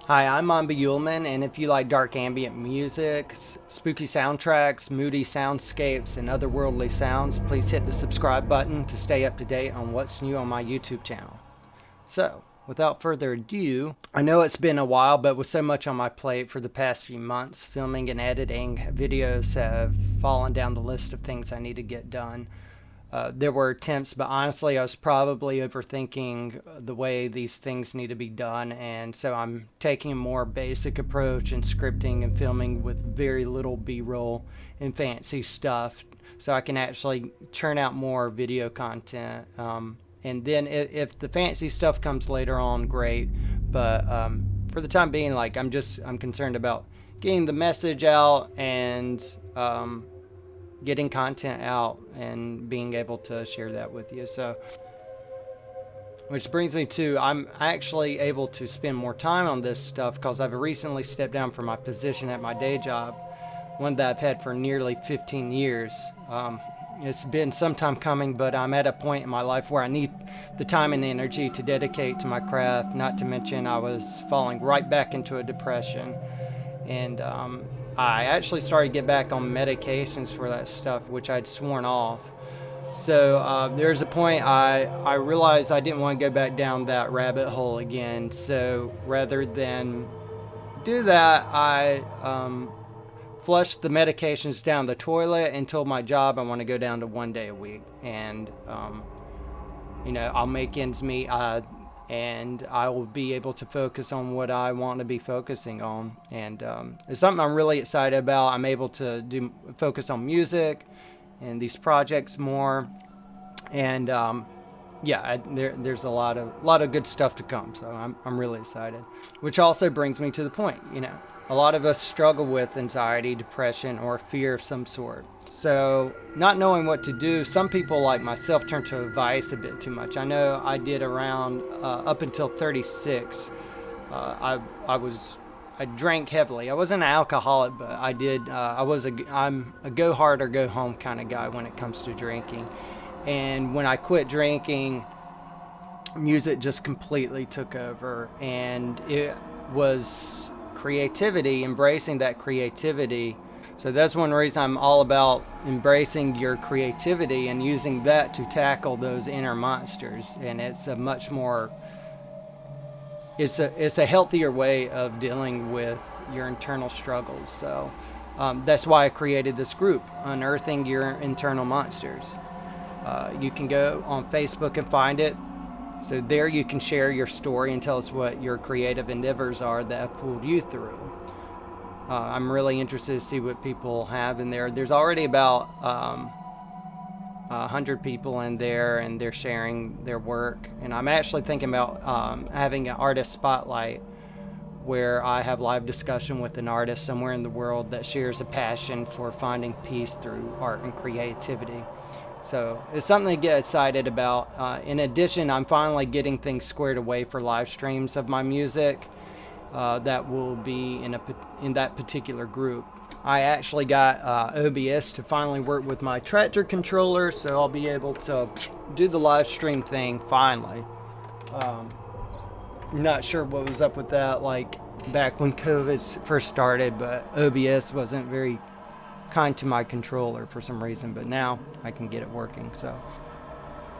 Hi, I'm Mombi Yuleman, and if you like dark ambient music, spooky soundtracks, moody soundscapes, and otherworldly sounds, please hit the subscribe button to stay up to date on what's new on my YouTube channel. So, without further ado, I know it's been a while, but with so much on my plate for the past few months, filming and editing videos have fallen down the list of things I need to get done. There were attempts, but honestly, I was probably overthinking the way these things need to be done, and so I'm taking a more basic approach in scripting and filming with very little B-roll and fancy stuff, so I can actually churn out more video content. And then if the fancy stuff comes later on, great. But for the time being, like I'm concerned about getting the message out and getting content out and being able to share that with you. So, which brings me to I'm actually able to spend more time on this stuff because I've recently stepped down from my position at my day job, one that I've had for nearly 15 years. It's been some time coming, but I'm at a point in my life where I need the time and energy to dedicate to my craft, not to mention I was falling right back into a depression. And I actually started to get back on medications for that stuff, which I'd sworn off. So there's a point I realized I didn't want to go back down that rabbit hole again. So rather than do that, I flushed the medications down the toilet and told my job I want to go down to 1 day a week. And, I'll make ends meet. And I will be able to focus on what I want to be focusing on. And it's something I'm really excited about. I'm able to focus on music and these projects more. And there's a lot of good stuff to come. So I'm really excited. Which also brings me to the point, a lot of us struggle with anxiety, depression, or fear of some sort. So, not knowing what to do, some people like myself turn to advice a bit too much. I know I did around up until 36. I drank heavily. I wasn't an alcoholic, but I did. I'm a go hard or go home kind of guy when it comes to drinking. And when I quit drinking, music just completely took over, and it was creativity, embracing that creativity. So that's one reason I'm all about embracing your creativity and using that to tackle those inner monsters. And it's a much more, it's a healthier way of dealing with your internal struggles. So that's why I created this group, Unearthing Your Internal Monsters. You can go on Facebook and find it. So there you can share your story and tell us what your creative endeavors are that have pulled you through. I'm really interested to see what people have in there. There's already about 100 people in there, and they're sharing their work. And I'm actually thinking about having an artist spotlight where I have live discussion with an artist somewhere in the world that shares a passion for finding peace through art and creativity. So it's something to get excited about. In addition, I'm finally getting things squared away for live streams of my music. That will be in that particular group. I actually got OBS to finally work with my tractor controller, so I'll be able to do the live stream thing finally. Not sure what was up with that, like back when COVID first started, but OBS wasn't very kind to my controller for some reason, but now I can get it working.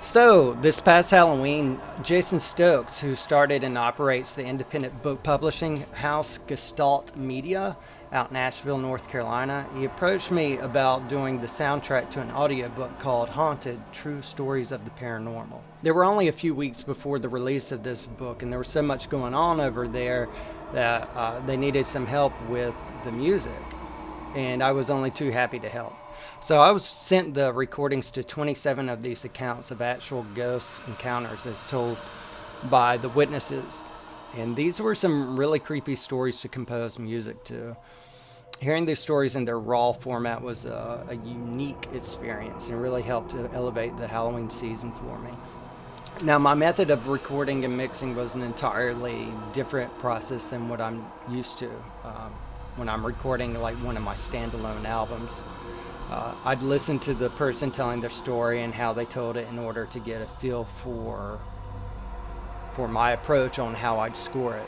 So this past Halloween, Jason Stokes, who started and operates the independent book publishing house Gestalt Media out in Asheville, North Carolina, he approached me about doing the soundtrack to an audiobook called Haunted: True Stories of the Paranormal. There were only a few weeks before the release of this book, and there was so much going on over there that they needed some help with the music, and I was only too happy to help. So I was sent the recordings to 27 of these accounts of actual ghost encounters as told by the witnesses. And these were some really creepy stories to compose music to. Hearing these stories in their raw format was a unique experience and really helped to elevate the Halloween season for me. Now, my method of recording and mixing was an entirely different process than what I'm used to when I'm recording like one of my standalone albums. I'd listen to the person telling their story and how they told it in order to get a feel for my approach on how I'd score it.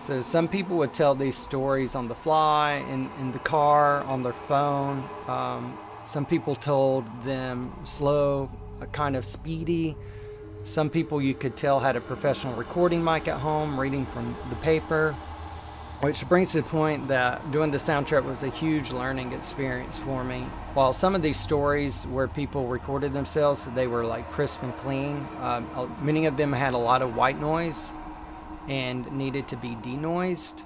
So some people would tell these stories on the fly, in the car, on their phone. Some people told them slow, kind of speedy. Some people you could tell had a professional recording mic at home, reading from the paper. Which brings to the point that doing the soundtrack was a huge learning experience for me. While some of these stories where people recorded themselves, they were like crisp and clean, many of them had a lot of white noise and needed to be denoised.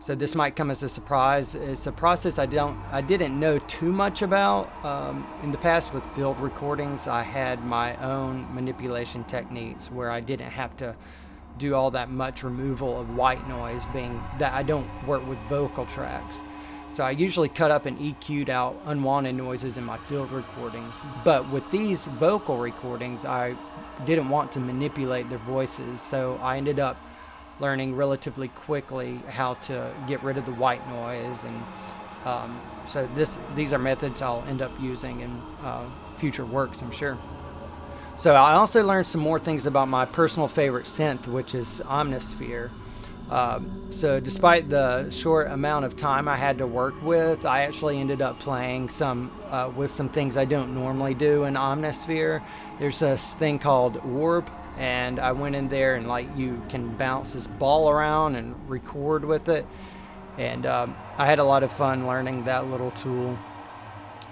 So this might come as a surprise. It's a process I didn't know too much about. In the past with field recordings, I had my own manipulation techniques where I didn't have to do all that much removal of white noise, being that I don't work with vocal tracks. So I usually cut up and EQ'd out unwanted noises in my field recordings. But with these vocal recordings, I didn't want to manipulate their voices, so I ended up learning relatively quickly how to get rid of the white noise. And so these are methods I'll end up using in future works, I'm sure. So I also learned some more things about my personal favorite synth, which is Omnisphere. So despite the short amount of time I had to work with, I actually ended up playing with some things I don't normally do in Omnisphere. There's this thing called Warp, and I went in there and you can bounce this ball around and record with it. And I had a lot of fun learning that little tool.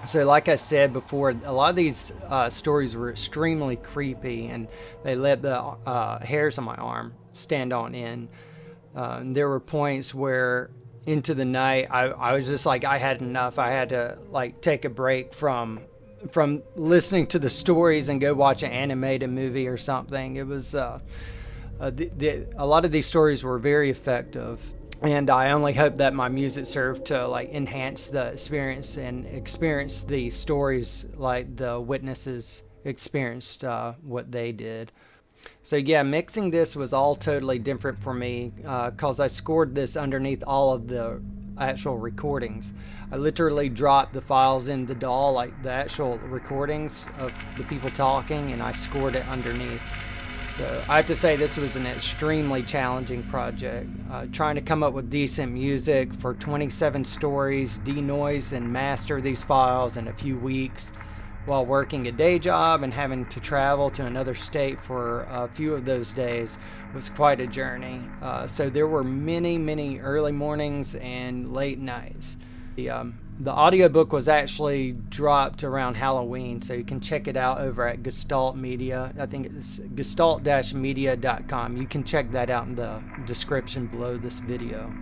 So like I said before, a lot of these stories were extremely creepy, and they let the hairs on my arm stand on end. There were points where into the night I was just like, I had enough. I had to take a break from listening to the stories and go watch an animated movie or something. It was a lot of these stories were very effective. And I only hope that my music served to enhance the experience and experience the stories like the witnesses experienced what they did. So yeah, mixing this was all totally different for me because I scored this underneath all of the actual recordings. I literally dropped the files in the DAW, the actual recordings of the people talking, and I scored it underneath. So I have to say this was an extremely challenging project. Trying to come up with decent music for 27 stories, denoise and master these files in a few weeks while working a day job and having to travel to another state for a few of those days was quite a journey. So there were many early mornings and late nights. The audiobook was actually dropped around Halloween, so you can check it out over at Gestalt Media. I think it's gestalt-media.com. You can check that out in the description below this video.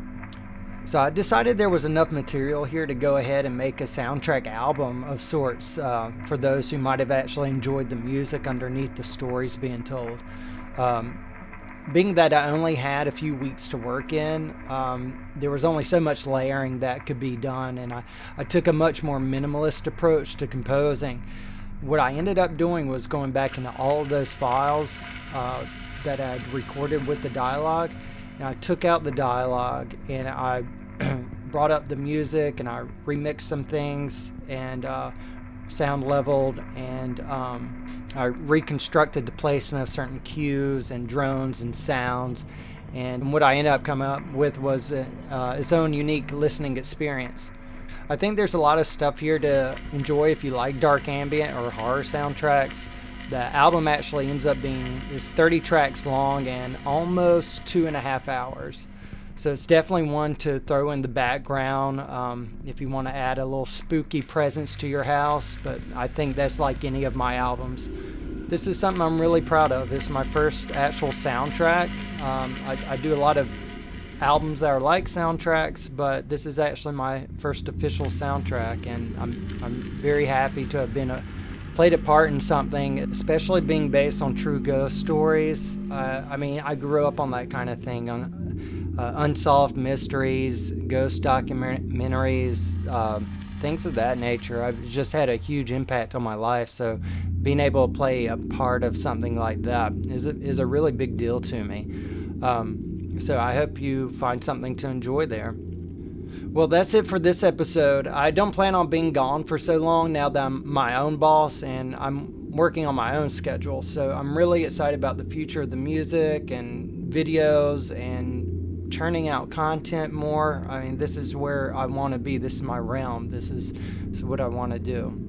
So I decided there was enough material here to go ahead and make a soundtrack album of sorts for those who might have actually enjoyed the music underneath the stories being told. Being that I only had a few weeks to work in, there was only so much layering that could be done, and I took a much more minimalist approach to composing. What I ended up doing was going back into all of those files that I had recorded with the dialogue, and I took out the dialogue and I brought up the music and I remixed some things and sound leveled, and I reconstructed the placement of certain cues and drones and sounds, and what I ended up coming up with was its own unique listening experience. I think there's a lot of stuff here to enjoy if you like dark ambient or horror soundtracks. The album actually ends up is 30 tracks long and almost 2.5 hours. So it's definitely one to throw in the background if you want to add a little spooky presence to your house, but I think that's like any of my albums. This is something I'm really proud of. It's my first actual soundtrack. I do a lot of albums that are like soundtracks, but this is actually my first official soundtrack, and I'm very happy to have played a part in something, especially being based on true ghost stories. I grew up on that kind of thing, on unsolved mysteries, ghost documentaries, things of that nature. I've just had a huge impact on my life, so being able to play a part of something like that is a really big deal to me. So I hope you find something to enjoy there. Well, that's it for this episode. I don't plan on being gone for so long now that I'm my own boss and I'm working on my own schedule. So I'm really excited about the future of the music and videos and churning out content more. I mean, this is where I want to be. This is my realm. This is what I want to do.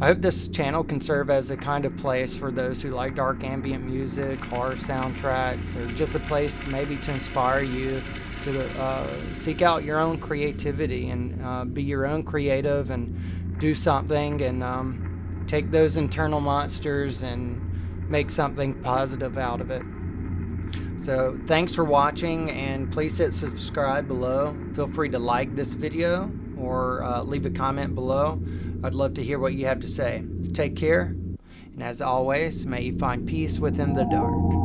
I hope this channel can serve as a kind of place for those who like dark ambient music, horror soundtracks, or just a place maybe to inspire you to seek out your own creativity and be your own creative and do something and take those internal monsters and make something positive out of it. So thanks for watching, and please hit subscribe below. Feel free to like this video or leave a comment below. I'd love to hear what you have to say. Take care, and as always, may you find peace within the dark.